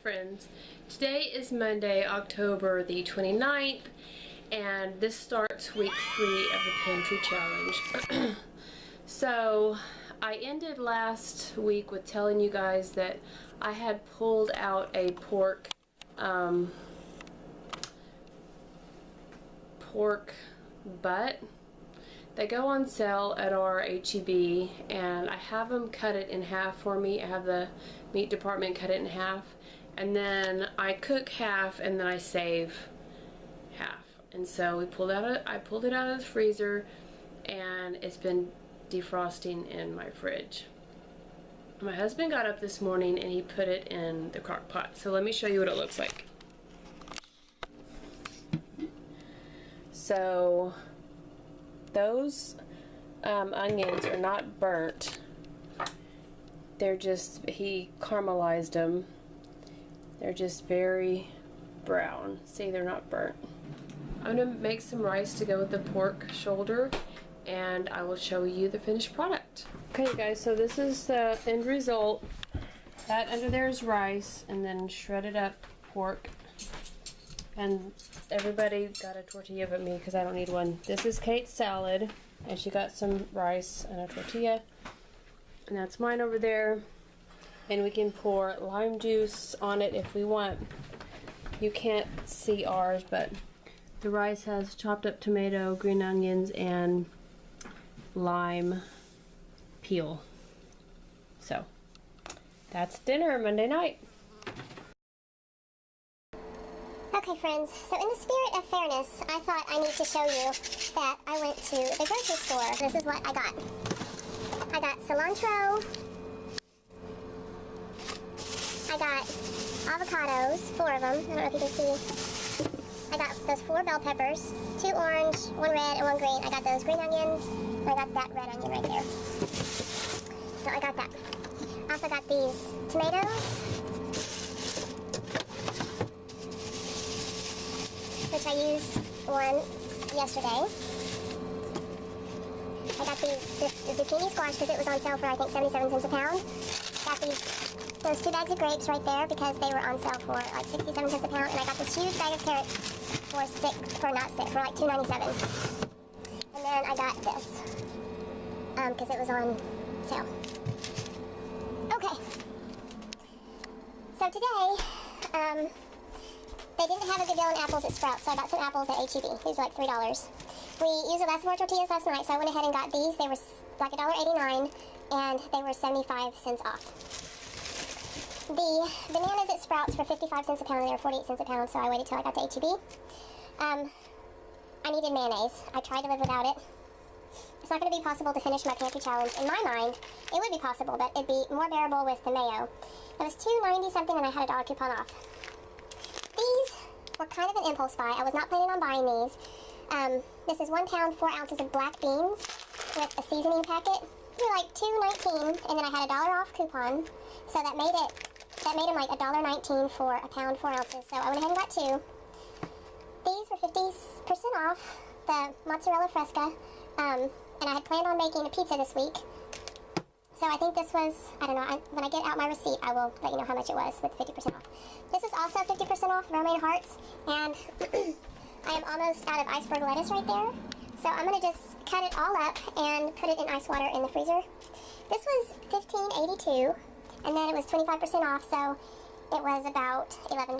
friends. Today is Monday, October the 29th, and this starts week 3 of the Pantry Challenge. So, I ended last week with telling you guys that I had pulled out a pork butt. They go on sale at our HEB, and I have them cut it in half for me. I have the meat department cut it in half, and then I cook half and then I save half. And so I pulled it out of the freezer, and it's been defrosting in my fridge. My husband got up this morning and he put it in the crock pot. So let me show you what it looks like. So those onions are not burnt. They're just, he caramelized them. They're just very brown. See, they're not burnt. I'm gonna make some rice to go with the pork shoulder, and I will show you the finished product. Okay guys, so this is the end result. That under there is rice, and then shredded up pork. And everybody got a tortilla but me, because I don't need one. This is Kate's salad, and she got some rice and a tortilla. And that's mine over there. And we can pour lime juice on it if we want. You can't see ours, but the rice has chopped up tomato, green onions, and lime peel. So, that's dinner Monday night. Okay friends, so in the spirit of fairness, I thought I need to show you that I went to the grocery store. This is what I got. I got cilantro. I got avocados, 4 of them. I don't know if you can see. I got those 4 bell peppers, 2 orange, 1 red, and 1 green. I got those green onions, and I got that red onion right there. So I got that. I also got these tomatoes, which I used one yesterday. I got this zucchini squash because it was on sale for I think 77 cents a pound. Got those 2 bags of grapes right there because they were on sale for like 67 cents a pound, and I got this huge bag of carrots for like $2.97. And then I got this because it was on sale. Okay. So today, they didn't have a good deal on apples at Sprouts, so I got some apples at HEB. These are like $3. We used the last of our tortillas last night, so I went ahead and got these. They were like $1.89, and they were 75 cents off. The bananas at Sprouts were 55 cents a pound, and they were 48 cents a pound, so I waited till I got to HEB. I needed mayonnaise. I tried to live without it. It's not going to be possible to finish my pantry challenge. In my mind, it would be possible, but it'd be more bearable with the mayo. It was $2.90 something, and I had a $1 coupon off. These were kind of an impulse buy. I was not planning on buying these. This is 1 pound, 4 ounces of black beans with a seasoning packet. They were like $2.19, and then I had a $1 off coupon, so that made them like $1.19 for a pound, 4 ounces. So I went ahead and got 2. These were 50% off, the mozzarella fresca, and I had planned on making a pizza this week. So I think this was, I don't know, when I get out my receipt, I will let you know how much it was with 50% off. This was also 50% off romaine hearts, and I am almost out of iceberg lettuce right there. So I'm going to just cut it all up and put it in ice water in the freezer. This was $15.82, and then it was 25% off, so it was about $11.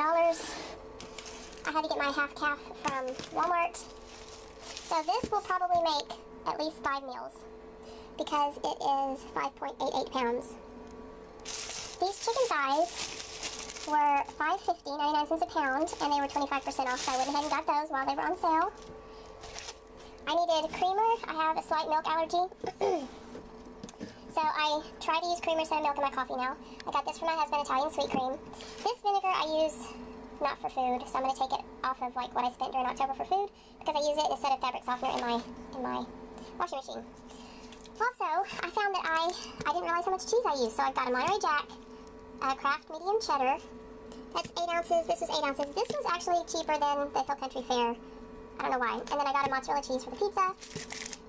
I had to get my half calf from Walmart. So this will probably make at least 5 meals, because it is 5.88 pounds. These chicken thighs were $5.50, 99 cents a pound, and they were 25% off, so I went ahead and got those while they were on sale. I needed creamer. I have a slight milk allergy, so I try to use creamer instead of milk in my coffee now. I got this from my husband, Italian sweet cream. This vinegar I use not for food, so I'm going to take it off of like what I spent during October for food, because I use it instead of fabric softener in my washing machine. Also, I found that I didn't realize how much cheese I used, so I've got a Monterey Jack, a Kraft medium cheddar. That's 8 ounces. This was 8 ounces. This was actually cheaper than the Hill Country Fare. I don't know why. And then I got a mozzarella cheese for the pizza.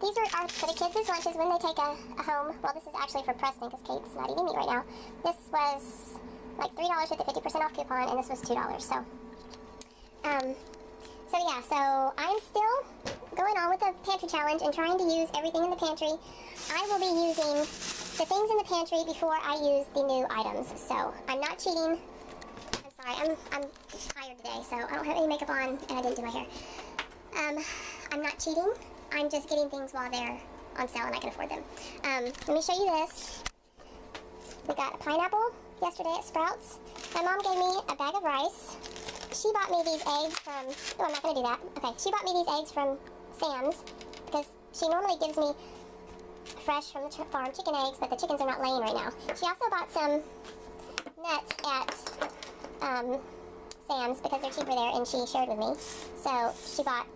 These are for the kids' lunches when they take a home. Well, this is actually for Preston because Kate's not eating meat right now. This was like $3 with a 50% off coupon, and this was $2. So yeah, so I'm still going on with the pantry challenge and trying to use everything in the pantry. I will be using the things in the pantry before I use the new items. So I'm not cheating. I'm sorry, I'm tired today, so I don't have any makeup on, and I didn't do my hair. I'm not cheating. I'm just getting things while they're on sale and I can afford them. Let me show you this. We got a pineapple yesterday at Sprouts. My mom gave me a bag of rice. She bought me these eggs from, oh, I'm not going to do that. Okay, she bought me these eggs from Sam's because she normally gives me fresh from the farm chicken eggs, but the chickens are not laying right now. She also bought some nuts at Sam's because they're cheaper there, and she shared with me. So she bought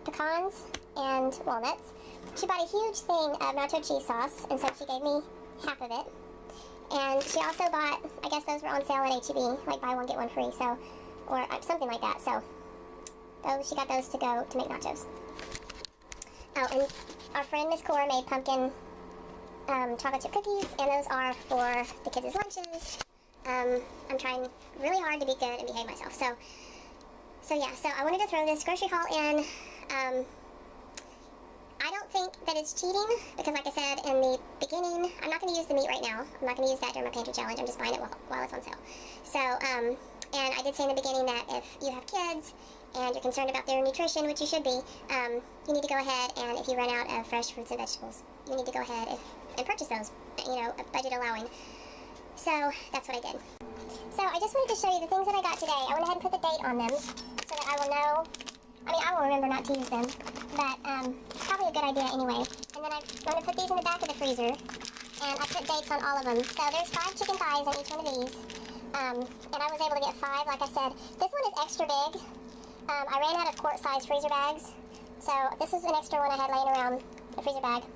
pecans and walnuts. She bought a huge thing of nacho cheese sauce, and so she gave me half of it. And she also bought, I guess those were on sale at H-E-B, like buy one get one free, so, or something like that. So those, she got those to go to make nachos. Oh, and our friend Miss Cora made pumpkin chocolate chip cookies, and those are for the kids' lunches. I'm trying really hard to be good and behave myself. So yeah, so I wanted to throw this grocery haul in. I don't think that it's cheating because, like I said in the beginning, I'm not going to use the meat right now. I'm not going to use that during my pantry challenge. I'm just buying it while it's on sale. So, and I did say in the beginning that if you have kids and you're concerned about their nutrition, which you should be, you need to go ahead and if you run out of fresh fruits and vegetables, you need to go ahead and purchase those, you know, budget allowing. So that's what I did. So I just wanted to show you the things that I got today. I went ahead and put the date on them so that I will know. I mean, I will remember not to use them, but probably a good idea anyway. And then I'm going to put these in the back of the freezer, and I put dates on all of them. So there's 5 chicken thighs in each one of these, and I was able to get 5, like I said. This one is extra big. I ran out of quart-size freezer bags, so this is an extra one I had laying around the freezer bag.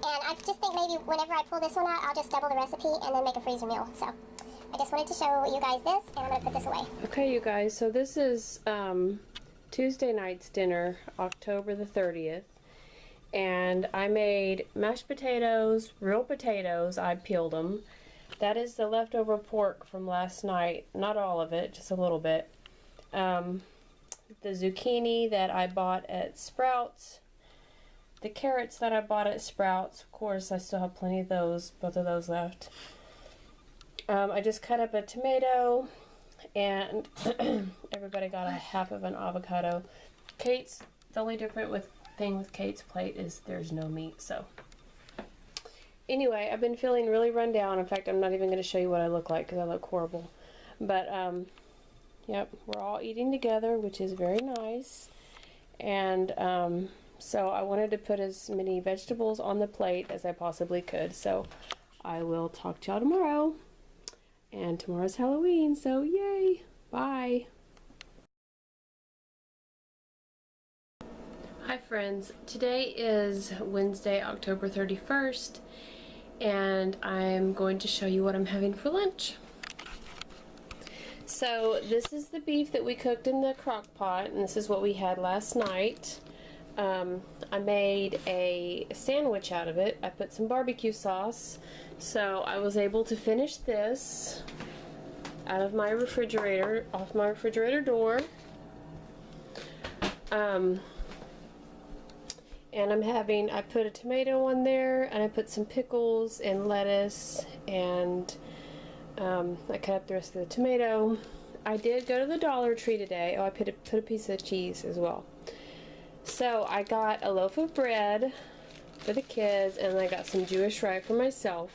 And I just think maybe whenever I pull this one out, I'll just double the recipe and then make a freezer meal. So I just wanted to show you guys this, and I'm going to put this away. Okay, you guys, so this is Tuesday night's dinner, October the 30th, and I made mashed potatoes, real potatoes. I peeled them. That is the leftover pork from last night, not all of it, just a little bit. The zucchini that I bought at Sprouts, the carrots that I bought at Sprouts, of course I still have plenty of those, both of those left. I just cut up a tomato, and everybody got a half of an avocado. Kate's, the only different thing with Kate's plate is there's no meat, so. Anyway, I've been feeling really run down. In fact, I'm not even going to show you what I look like because I look horrible. But, yep, we're all eating together, which is very nice. And, so I wanted to put as many vegetables on the plate as I possibly could. So I will talk to y'all tomorrow. And tomorrow's Halloween, so yay! Bye! Hi friends, today is Wednesday, October 31st, and I'm going to show you what I'm having for lunch. So this is the beef that we cooked in the crock pot, and this is what we had last night. I made a sandwich out of it. I put some barbecue sauce, so I was able to finish this out of my refrigerator, off my refrigerator door. And I put a tomato on there, and I put some pickles and lettuce, and I cut up the rest of the tomato. I did go to the Dollar Tree today. Oh, I put a piece of cheese as well. So I got a loaf of bread for the kids, and I got some Jewish rye for myself.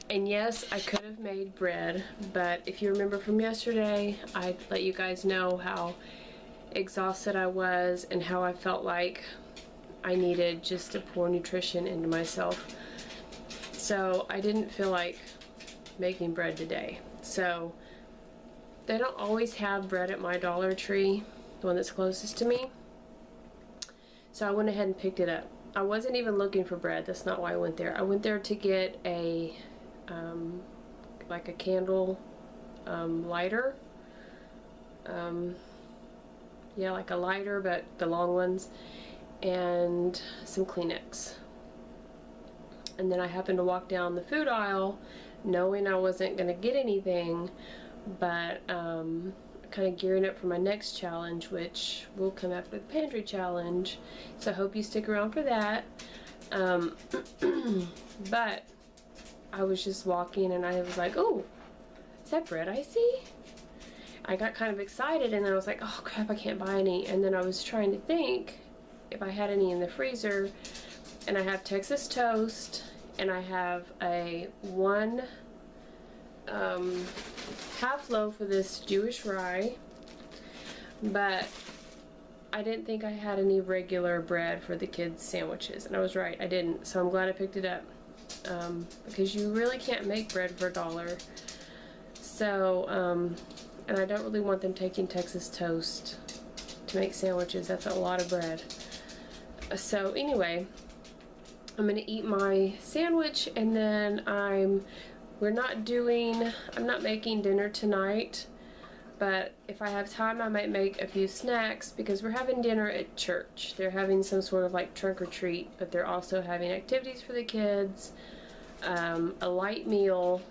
And yes, I could have made bread, but if you remember from yesterday, I let you guys know how exhausted I was and how I felt like I needed just to pour nutrition into myself. So I didn't feel like making bread today. So they don't always have bread at my Dollar Tree, the one that's closest to me. So I went ahead and picked it up. I wasn't even looking for bread. That's not why I went there. I went there to get a like a candle lighter. Yeah, like a lighter, but the long ones, and some Kleenex. And then I happened to walk down the food aisle knowing I wasn't going to get anything, but kind of gearing up for my next challenge, which will come after the Pantry challenge. So I hope you stick around for that. But I was just walking and I was like, oh, is that bread I see? I got kind of excited and then I was like, oh crap, I can't buy any. And then I was trying to think if I had any in the freezer, and I have Texas toast, and I have a one half loaf of this Jewish rye, but I didn't think I had any regular bread for the kids' sandwiches, and I was right, I didn't, so I'm glad I picked it up, because you really can't make bread for $1. So, and I don't really want them taking Texas toast to make sandwiches. That's a lot of bread. So anyway, I'm gonna eat my sandwich, and then I'm not making dinner tonight, but if I have time I might make a few snacks, because we're having dinner at church. They're having some sort of like trunk or treat, but they're also having activities for the kids, a light meal,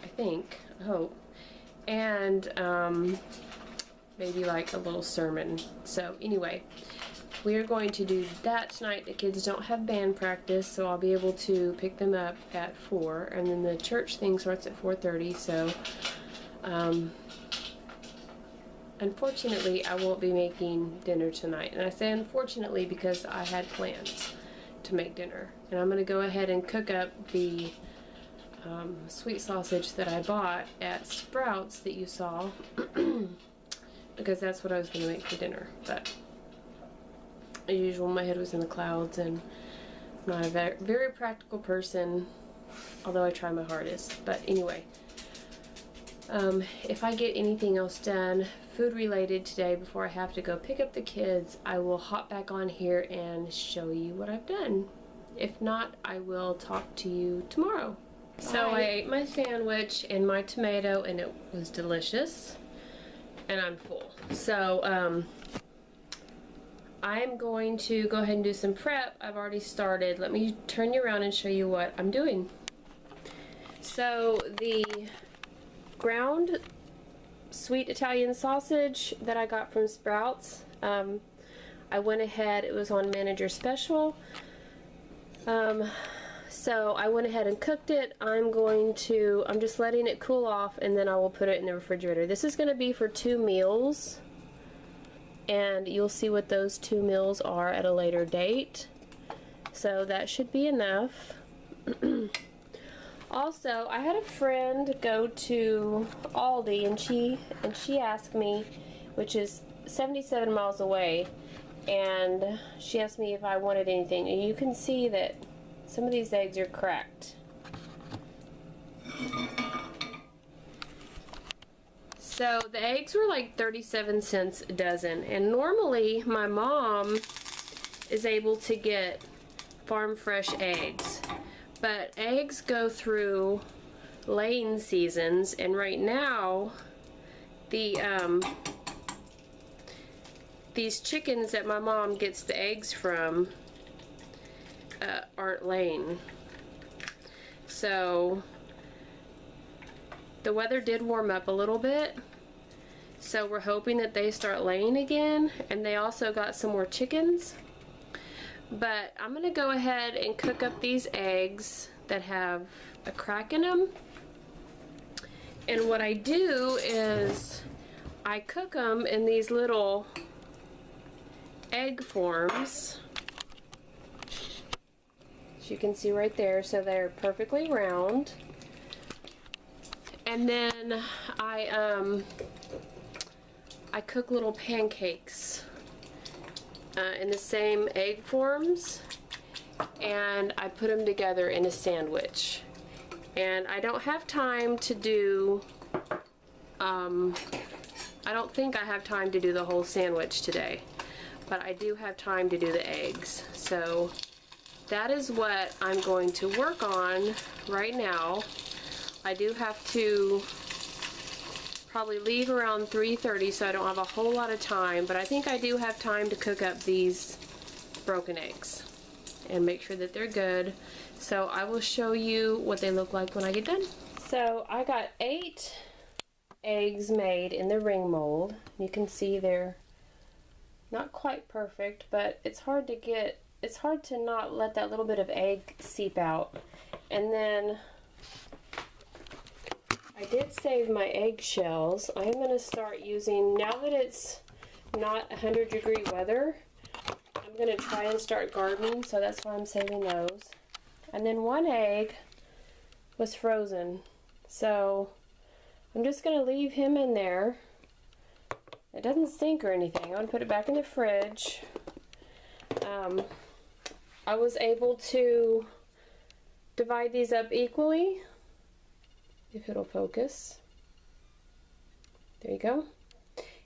I hope, and maybe like a little sermon. So anyway, we are going to do that tonight. The kids don't have band practice, so I'll be able to pick them up at 4, and then the church thing starts at 4:30, so unfortunately I won't be making dinner tonight. And I say unfortunately because I had plans to make dinner, and I'm going to go ahead and cook up the sweet sausage that I bought at Sprouts that you saw because that's what I was going to make for dinner. But as usual, my head was in the clouds, and I'm not a very practical person, although I try my hardest. But anyway, if I get anything else done food related today before I have to go pick up the kids, I will hop back on here and show you what I've done. If not, I will talk to you tomorrow. So I ate my sandwich and my tomato, and it was delicious, and I'm full. So I'm going to go ahead and do some prep. I've already started. Let me turn you around and show you what I'm doing. So the ground sweet Italian sausage that I got from Sprouts, I went ahead, it was on manager special, so I went ahead and cooked it. I'm just letting it cool off, and then I will put it in the refrigerator. This is going to be for 2 meals, and you'll see what those 2 meals are at a later date, so that should be enough. Also, I had a friend go to Aldi, and she asked me, which is 77 miles away, and she asked me if I wanted anything, and you can see that some of these eggs are cracked. So the eggs were like 37 cents a dozen, and normally my mom is able to get farm fresh eggs, but eggs go through laying seasons, and right now these chickens that my mom gets the eggs from aren't laying. So the weather did warm up a little bit, so we're hoping that they start laying again, and they also got some more chickens. But I'm gonna go ahead and cook up these eggs that have a crack in them, and what I do is I cook them in these little egg forms, as you can see right there, so they're perfectly round. And then I cook little pancakes in the same egg forms, and I put them together in a sandwich. And I don't have time to do, I don't think I have time to do the whole sandwich today, but I do have time to do the eggs. So that is what I'm going to work on right now. I do have to probably leave around 3:30, so I don't have a whole lot of time, but I think I do have time to cook up these broken eggs. and make sure that they're good. So I will show you what they look like when I get done. So I got 8 eggs made in the ring mold. You can see they're not quite perfect, but it's hard to not let that little bit of egg seep out. And then I did save my eggshells. I am going to start using, now that it's not 100-degree weather, I'm going to try and start gardening, so that's why I'm saving those. And then 1 egg was frozen, so I'm just going to leave him in there. It doesn't stink or anything. I'm going to put it back in the fridge. I was able to divide these up equally, if it'll focus. There you go.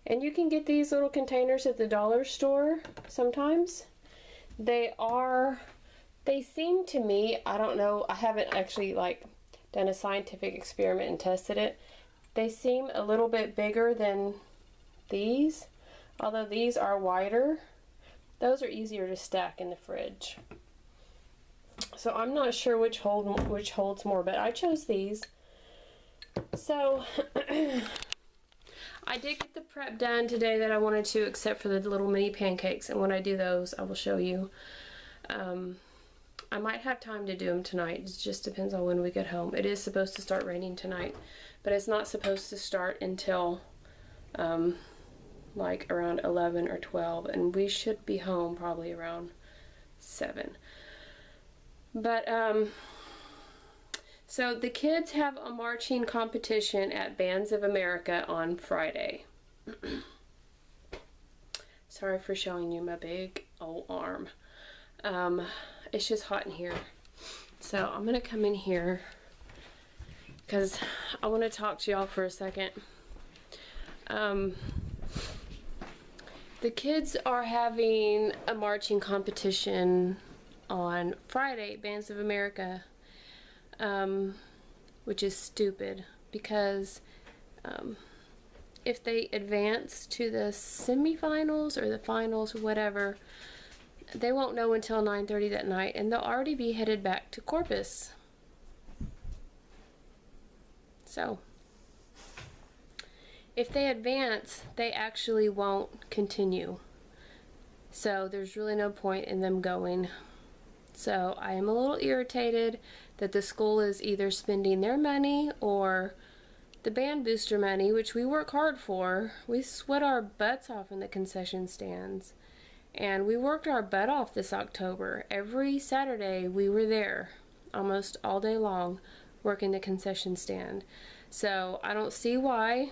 And you can get these little containers at the dollar store sometimes. They seem to me, I don't know, I haven't actually like done a scientific experiment and tested it. They seem a little bit bigger than these, although these are wider. Those are easier to stack in the fridge. So I'm not sure which holds more, but I chose these. So I did get the prep done today that I wanted to, except for the little mini pancakes, and when I do those I will show you. I might have time to do them tonight. It just depends on when we get home. It is supposed to start raining tonight, but it's not supposed to start until like around 11 or 12, and we should be home probably around 7. But so the kids have a marching competition at Bands of America on Friday. Sorry for showing you my big old arm. It's just hot in here. So I'm gonna come in here because I want to talk to y'all for a second. The kids are having a marching competition on Friday, Bands of America, which is stupid because if they advance to the semifinals or the finals or whatever, they won't know until 9:30 that night, and they'll already be headed back to Corpus. So if they advance, they actually won't continue. So there's really no point in them going. So I am a little irritated that the school is either spending their money or the band booster money, which we work hard for. We sweat our butts off in the concession stands. And we worked our butt off this October. Every Saturday we were there almost all day long working the concession stand. So I don't see why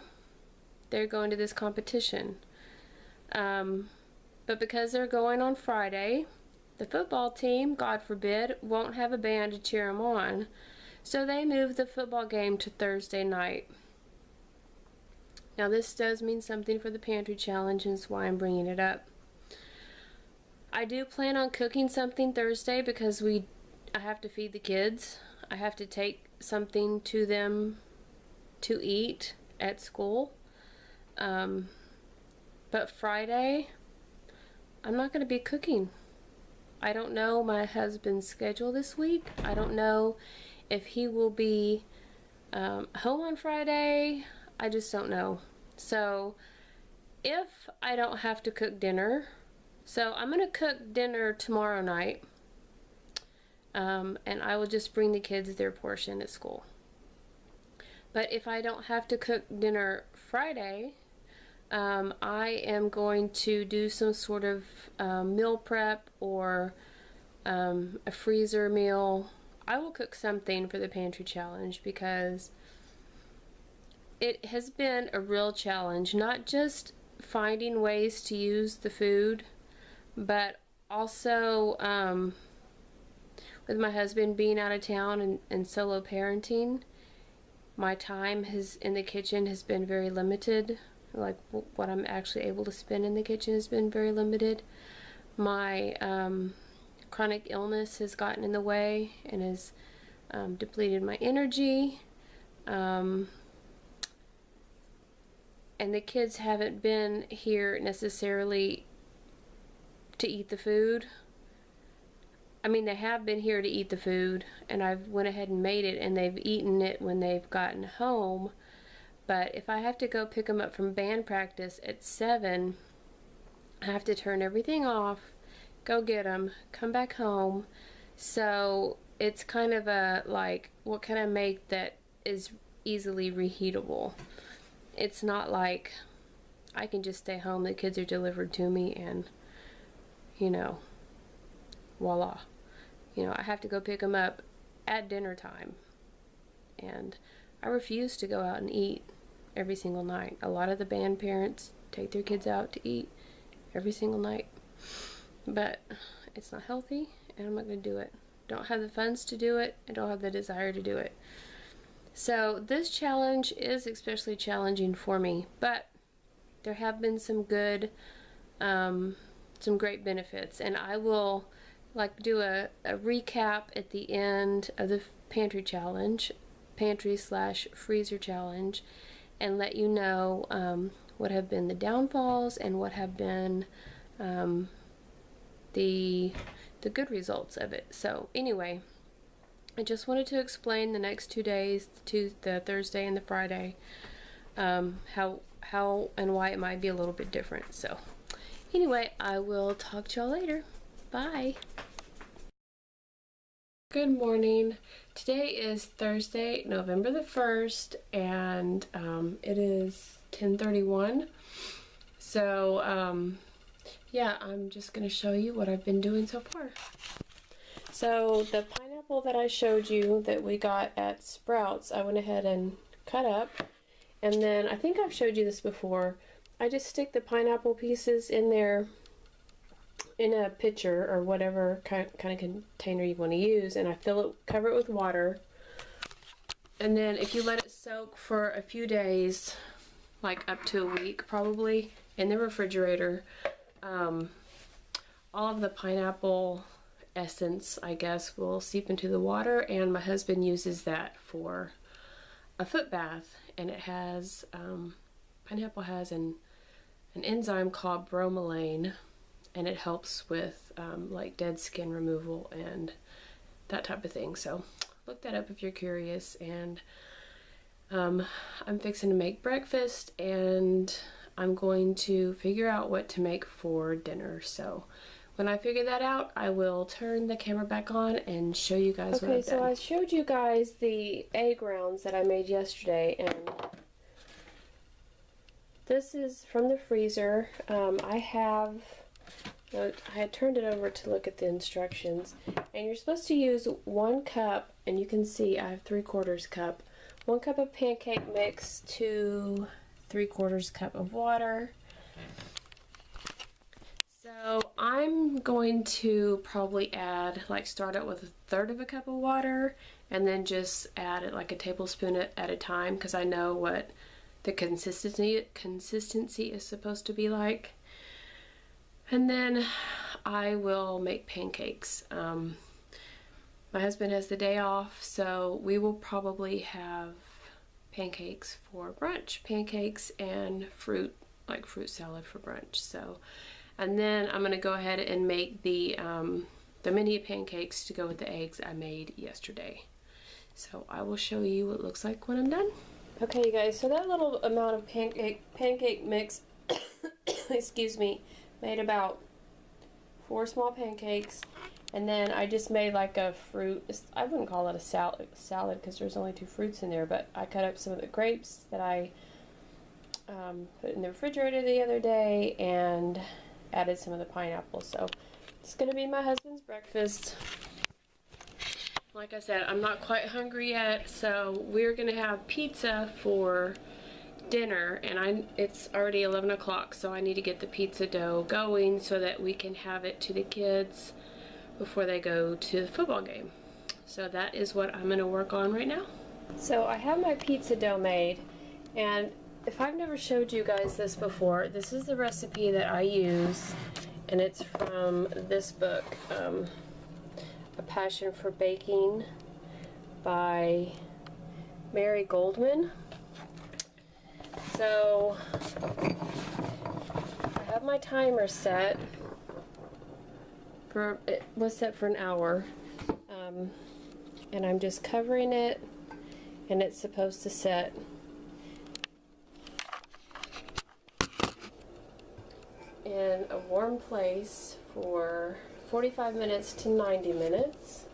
they're going to this competition. But because they're going on Friday, the football team, God forbid, won't have a band to cheer them on. So they moved the football game to Thursday night. Now this does mean something for the Pantry Challenge, and that's why I'm bringing it up. I do plan on cooking something Thursday because I have to feed the kids. I have to take something to them to eat at school. But Friday, I'm not going to be cooking. I don't know my husband's schedule this week. I don't know if he will be home on Friday. I just don't know. So if I don't have to cook dinner, so I'm going to cook dinner tomorrow night, and I will just bring the kids their portion at school. But if I don't have to cook dinner Friday, I am going to do some sort of meal prep or a freezer meal. I will cook something for the Pantry Challenge because it has been a real challenge, not just finding ways to use the food, but also with my husband being out of town and solo parenting, my time in the kitchen has been very limited. Like what I'm actually able to spend in the kitchen has been very limited. My chronic illness has gotten in the way and has depleted my energy. And the kids haven't been here necessarily to eat the food. I mean, they have been here to eat the food, and I've went ahead and made it, and they've eaten it when they've gotten home. But if I have to go pick them up from band practice at 7, I have to turn everything off, go get them, come back home. So it's kind of a, like, what can I make that is easily reheatable? It's not like I can just stay home, the kids are delivered to me, and, you know, voila. You know, I have to go pick them up at dinner time. And I refuse to go out and eat every single night. A lot of the band parents take their kids out to eat every single night. But it's not healthy, and I'm not going to do it. Don't have the funds to do it. I don't have the desire to do it. So this challenge is especially challenging for me, but there have been some good, some great benefits, and I will do a recap at the end of the pantry challenge, pantry/freezer challenge, and let you know what have been the downfalls and what have been the good results of it. So anyway, I just wanted to explain the next 2 days, the Thursday and the Friday, how and why it might be a little bit different. So anyway, I will talk to y'all later. Bye. Good morning. Today is Thursday, November the 1st, and it is 10:31. So yeah, I'm just going to show you what I've been doing so far. So the pineapple that I showed you that we got at Sprouts, I went ahead and cut up, and then I think I've showed you this before. I just stick the pineapple pieces in there in a pitcher or whatever kind of container you want to use, and I cover it with water, and then if you let it soak for a few days, like up to a week probably, in the refrigerator, all of the pineapple essence, I guess, will seep into the water, and my husband uses that for a foot bath, and it has, pineapple has an enzyme called bromelain, and it helps with like dead skin removal and that type of thing. So look that up if you're curious. And I'm fixing to make breakfast, and I'm going to figure out what to make for dinner. So when I figure that out, I will turn the camera back on and show you guys what I've done. Okay, so I showed you guys the egg rounds that I made yesterday, and this is from the freezer. I had turned it over to look at the instructions, and you're supposed to use 1 cup, and you can see I have 3/4 cup, 1 cup of pancake mix to 3/4 cup of water. So I'm going to probably add, start out with 1/3 cup of water, and then just add it like a tablespoon at a time, because I know what the consistency is supposed to be like. And then I will make pancakes. My husband has the day off, so we will probably have pancakes for brunch. Pancakes and fruit, like fruit salad for brunch. So, and then I'm gonna go ahead and make the mini pancakes to go with the eggs I made yesterday. So I will show you what it looks like when I'm done. Okay, you guys, so that little amount of pancake mix, excuse me, made about 4 small pancakes, and then I just made like a fruit, I wouldn't call it a salad because there's only 2 fruits in there, but I cut up some of the grapes that I put in the refrigerator the other day and added some of the pineapple. So it's going to be my husband's breakfast. Like I said, I'm not quite hungry yet, so we're going to have pizza for dinner, and it's already 11 o'clock, so I need to get the pizza dough going so that we can have it to the kids before they go to the football game. So that is what I'm going to work on right now. So I have my pizza dough made, and if I've never showed you guys this before, this is the recipe that I use, and it's from this book, A Passion for Baking by Mary Goldman. So I have my timer set, it was set for an hour. And I'm just covering it, and it's supposed to set in a warm place for 45 minutes to 90 minutes.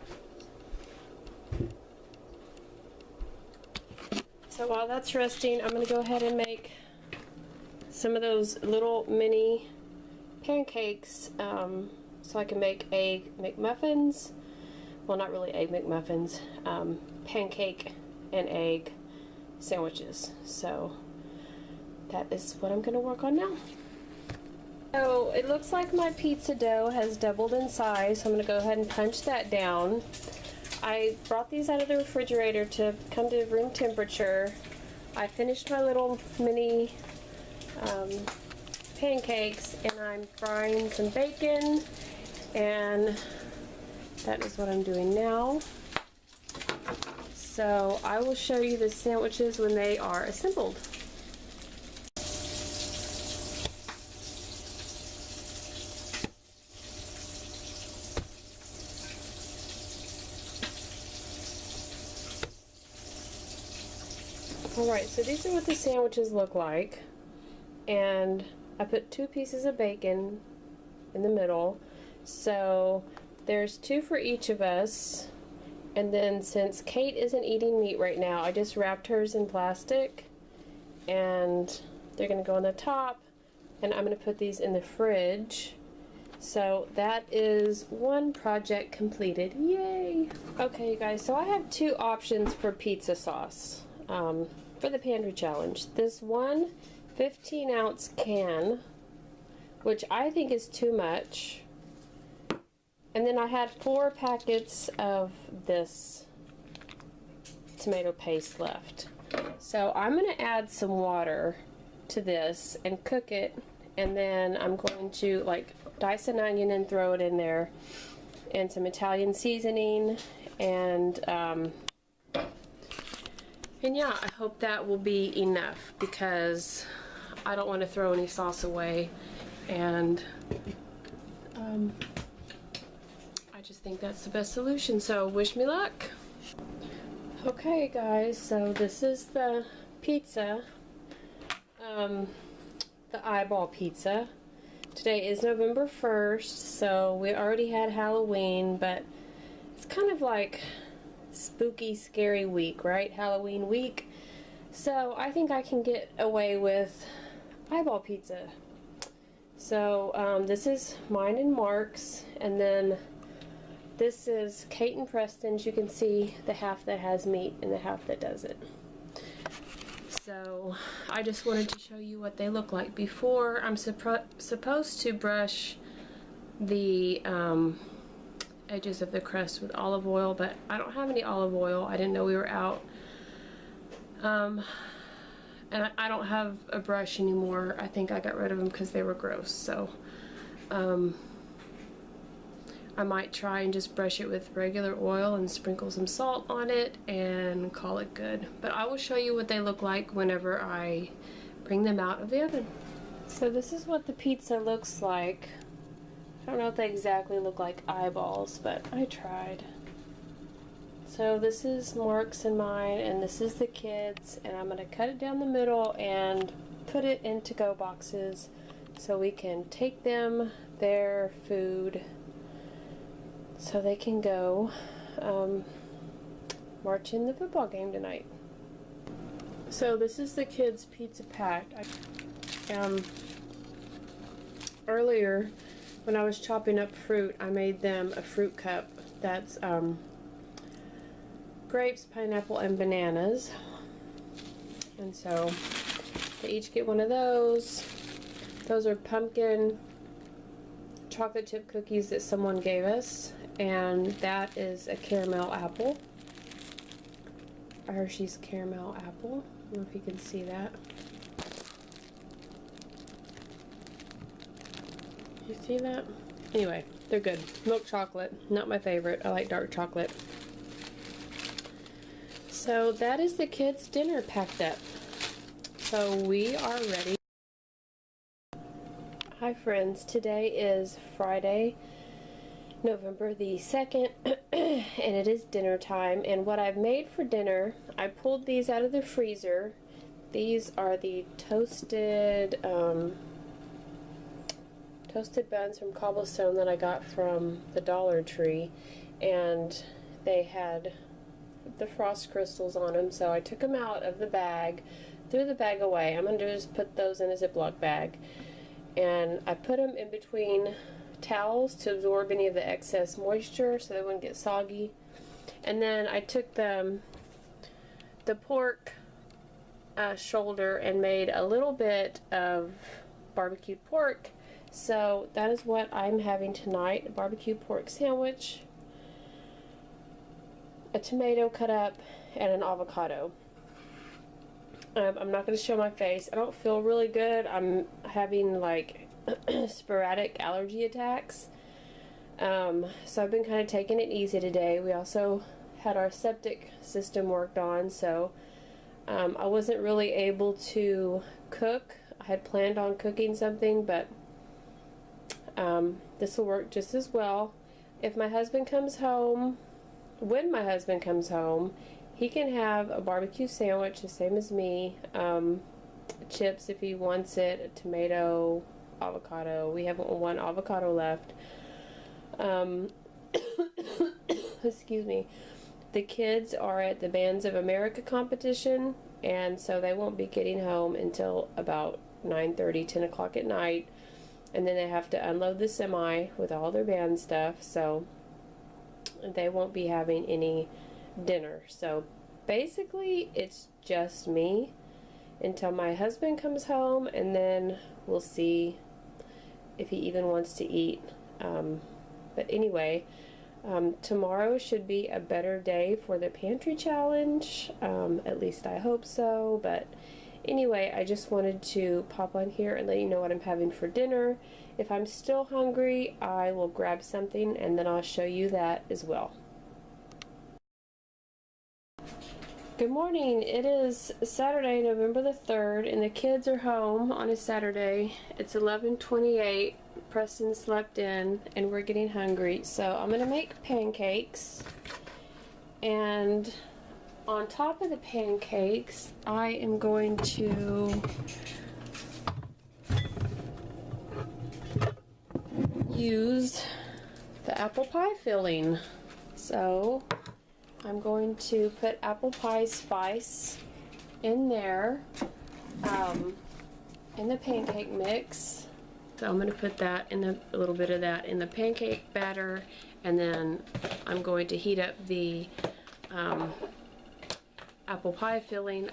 So while that's resting, I'm going to go ahead and make some of those little mini pancakes, so I can make egg McMuffins. Well, not really egg McMuffins, pancake and egg sandwiches. So that is what I'm going to work on now. So it looks like my pizza dough has doubled in size, so I'm going to go ahead and punch that down. I brought these out of the refrigerator to come to room temperature. I finished my little mini pancakes, and I'm frying some bacon, and that is what I'm doing now. So I will show you the sandwiches when they are assembled. Alright, so these are what the sandwiches look like, and I put 2 pieces of bacon in the middle, so there's 2 for each of us. And then since Kate isn't eating meat right now, I just wrapped hers in plastic, and they're going to go on the top, and I'm going to put these in the fridge. So that is one project completed. Yay! Okay, you guys, so I have 2 options for pizza sauce for the Pantry Challenge. This one 15-ounce can, which I think is too much. And then I had 4 packets of this tomato paste left. So I'm going to add some water to this and cook it, and then I'm going to like dice an onion and throw it in there, and some Italian seasoning, and yeah, I hope that will be enough, because I don't want to throw any sauce away, and I just think that's the best solution, so wish me luck. Okay guys, so this is the pizza, the eyeball pizza. Today is November 1st, so we already had Halloween, but it's kind of like spooky, scary week, right? Halloween week. So I think I can get away with eyeball pizza. So this is mine and Mark's, and then this is Kate and Preston's. You can see the half that has meat and the half that doesn't. So I just wanted to show you what they look like before. I'm supposed to brush the edges of the crust with olive oil, but I don't have any olive oil. I didn't know we were out. And I don't have a brush anymore. I think I got rid of them because they were gross. So I might try and just brush it with regular oil and sprinkle some salt on it and call it good. But I will show you what they look like whenever I bring them out of the oven. So this is what the pizza looks like. I don't know if they exactly look like eyeballs, but I tried. So this is Mark's and mine, and this is the kids, and I'm going to cut it down the middle and put it in to-go boxes so we can take them their food so they can go march in the football game tonight. So this is the kids' pizza pack. Earlier when I was chopping up fruit, I made them a fruit cup that's grapes, pineapple, and bananas. And so they each get one of those. Those are pumpkin chocolate chip cookies that someone gave us, and that is a caramel apple. A Hershey's caramel apple. I don't know if you can see that. You see that? Anyway, they're good. Milk chocolate, not my favorite. I like dark chocolate. So that is the kids' dinner packed up. So we are ready. Hi friends, today is Friday, November the 2nd, and it is dinner time. And what I've made for dinner, I pulled these out of the freezer. These are the toasted buns from Cobblestone that I got from the Dollar Tree, and they had the frost crystals on them, so I took them out of the bag, threw the bag away. I'm going to just put those in a Ziploc bag, and I put them in between towels to absorb any of the excess moisture so they wouldn't get soggy. And then I took the pork shoulder and made a little bit of barbecued pork. So that is what I'm having tonight: a barbecue pork sandwich, a tomato cut up, and an avocado. I'm not going to show my face. I don't feel really good. I'm having like sporadic allergy attacks. So I've been kind of taking it easy today. We also had our septic system worked on, so I wasn't really able to cook. I had planned on cooking something, but this will work just as well. If my husband comes home, when my husband comes home, he can have a barbecue sandwich the same as me, chips if he wants it, a tomato, avocado. We have one avocado left. Excuse me. The kids are at the Bands of America competition, and so they won't be getting home until about 9:30, 10 o'clock at night, and then they have to unload the semi with all their band stuff, so they won't be having any dinner. So basically it's just me until my husband comes home, and then we'll see if he even wants to eat. But anyway, tomorrow should be a better day for the pantry challenge. At least I hope so. But anyway, I just wanted to pop on here and let you know what I'm having for dinner. If I'm still hungry, I will grab something and then I'll show you that as well. Good morning. It is Saturday, November the 3rd, and the kids are home on a Saturday. It's 11:28. Preston slept in, and we're getting hungry. So I'm going to make pancakes. And on top of the pancakes, I am going to use the apple pie filling. So I'm going to put apple pie spice in there, in the pancake mix. So I'm going to put that in a little bit of that in the pancake batter, and then I'm going to heat up the apple pie filling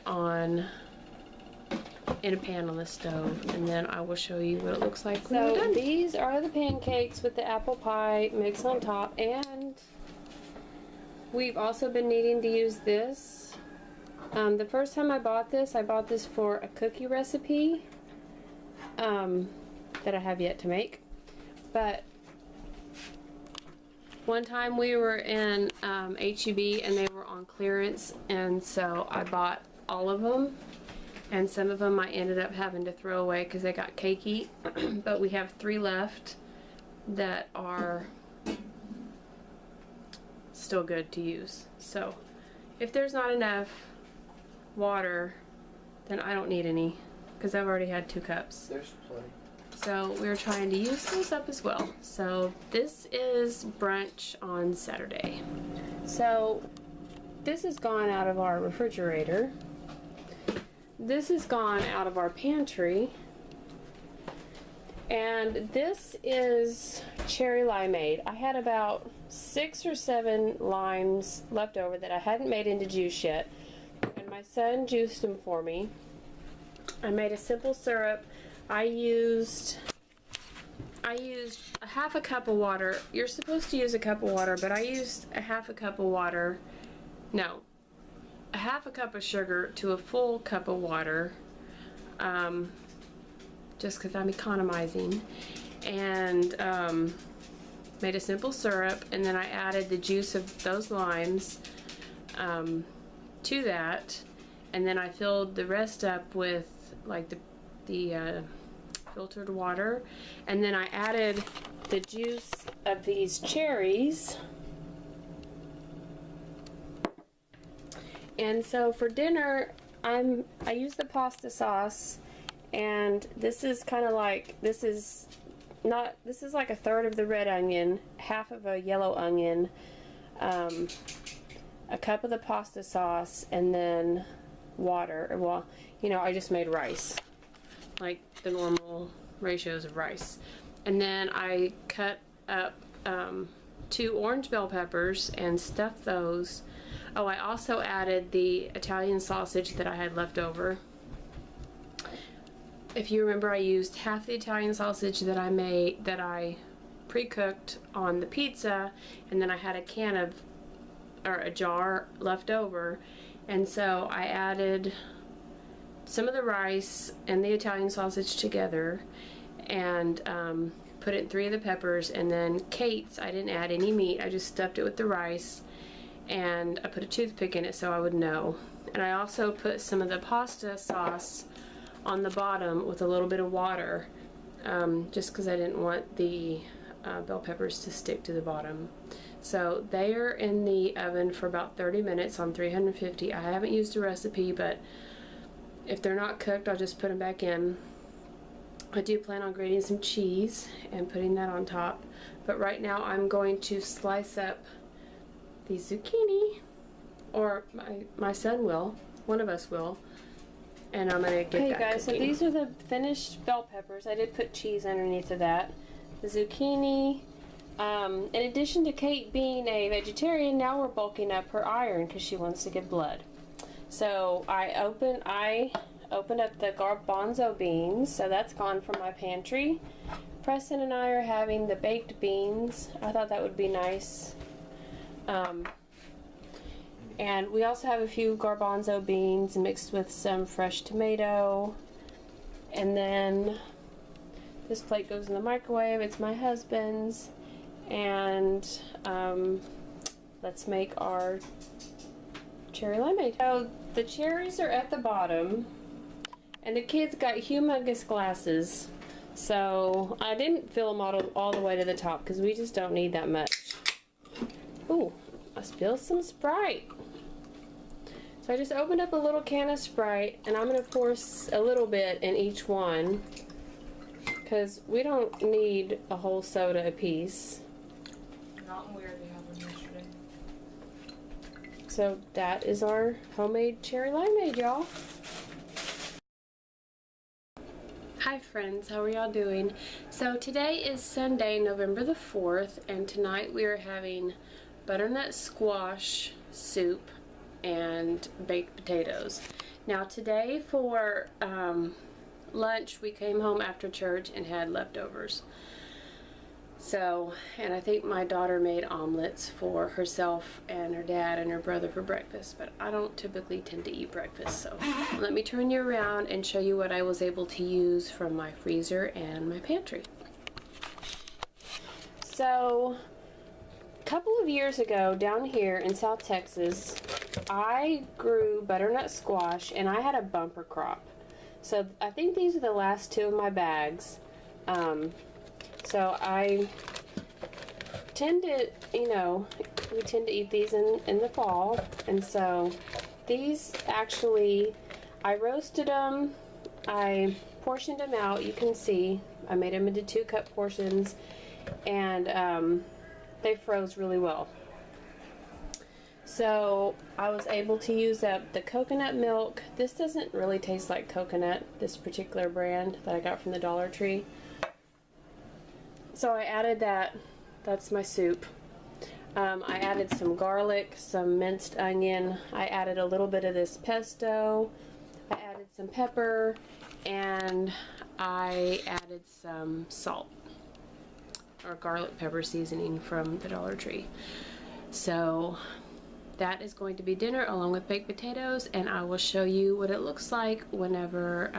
in a pan on the stove, and then I will show you what it looks like when we're done. These are the pancakes with the apple pie mix on top, and we've also been needing to use this. The first time I bought this for a cookie recipe that I have yet to make. But one time we were in HEB and they were on clearance, and so I bought all of them, and some of them I ended up having to throw away because they got cakey. But we have 3 left that are still good to use. So if there's not enough water, then I don't need any, because I've already had 2 cups. There's plenty. So we're trying to use those up as well. So this is brunch on Saturday. So this has gone out of our refrigerator. This has gone out of our pantry. And this is cherry limeade. I had about 6 or 7 limes left over that I hadn't made into juice yet, and my son juiced them for me. I made a simple syrup. I used a half a cup of water. You're supposed to use a cup of water, but I used a half a cup of water. No, a half a cup of sugar to a full cup of water, just because I'm economizing, and made a simple syrup, and then I added the juice of those limes to that, and then I filled the rest up with like the filtered water, and then I added the juice of these cherries. And so for dinner, I use the pasta sauce, and this is kind of like, this is like a third of the red onion, half of a yellow onion, a cup of the pasta sauce, and then water. Well, you know, I just made rice, like the normal ratios of rice. And then I cut up 2 orange bell peppers and stuffed those. Oh, I also added the Italian sausage that I had left over. If you remember, I used half the Italian sausage that I pre-cooked on the pizza, and then I had a jar left over, and so I added some of the rice and the Italian sausage together, and put it in 3 of the peppers. And then Kate's, I didn't add any meat, I just stuffed it with the rice, and I put a toothpick in it so I would know. And I also put some of the pasta sauce on the bottom with a little bit of water, just because I didn't want the bell peppers to stick to the bottom. So they are in the oven for about 30 minutes on 350. I haven't used a recipe, but if they're not cooked, I'll just put them back in. I do plan on grating some cheese and putting that on top, but right now I'm going to slice up the zucchini, or my son will, one of us will, and I'm gonna get that Okay guys, cooking. so these are the finished bell peppers. I did put cheese underneath of that. The zucchini, in addition to Kate being a vegetarian, now we're bulking up her iron because she wants to get blood. So I opened up the garbanzo beans, so that's gone from my pantry. Preston and I are having the baked beans. I thought that would be nice. And we also have a few garbanzo beans mixed with some fresh tomato. And then this plate goes in the microwave. It's my husband's. And let's make our cherry limeade. So the cherries are at the bottom, and the kids got humongous glasses, so I didn't fill them all the way to the top because we just don't need that much. Ooh, I spilled some Sprite. So I just opened up a little can of Sprite, and I'm going to pour a little bit in each one because we don't need a whole soda apiece. Not when we already had one yesterday. So that is our homemade cherry limeade, y'all. Hi friends, how are y'all doing? So today is Sunday, November the 4th, and tonight we are having butternut squash soup and baked potatoes. Now today for lunch, we came home after church and had leftovers. So, and I think my daughter made omelets for herself and her dad and her brother for breakfast, but I don't typically tend to eat breakfast, so let me turn you around and show you what I was able to use from my freezer and my pantry. So, a couple of years ago down here in South Texas, I grew butternut squash and I had a bumper crop. So I think these are the last 2 of my bags. So I tend to, you know, we tend to eat these in the fall, and so these actually, I roasted them, I portioned them out, you can see, I made them into 2-cup portions, and they froze really well. So I was able to use up the coconut milk. This doesn't really taste like coconut, this particular brand that I got from the Dollar Tree. So I added that. That's my soup. I added some garlic, some minced onion. I added a little bit of this pesto. I added some pepper, and I added some salt or garlic pepper seasoning from the Dollar Tree. So that is going to be dinner along with baked potatoes, and I will show you what it looks like whenever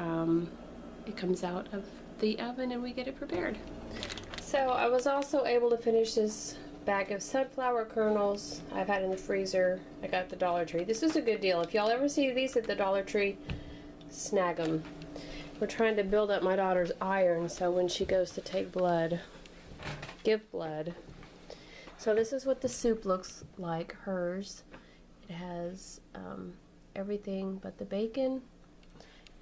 it comes out of the oven and we get it prepared. So I was also able to finish this bag of sunflower kernels I've had in the freezer. I got at the Dollar Tree. This is a good deal. If y'all ever see these at the Dollar Tree, snag them. We're trying to build up my daughter's iron so when she goes to take blood, give blood. So this is what the soup looks like, hers. It has everything but the bacon.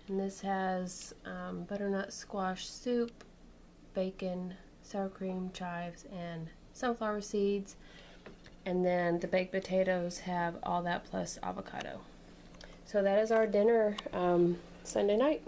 And this has butternut squash soup, bacon, sour cream, chives, and sunflower seeds. And then the baked potatoes have all that plus avocado. So that is our dinner Sunday night.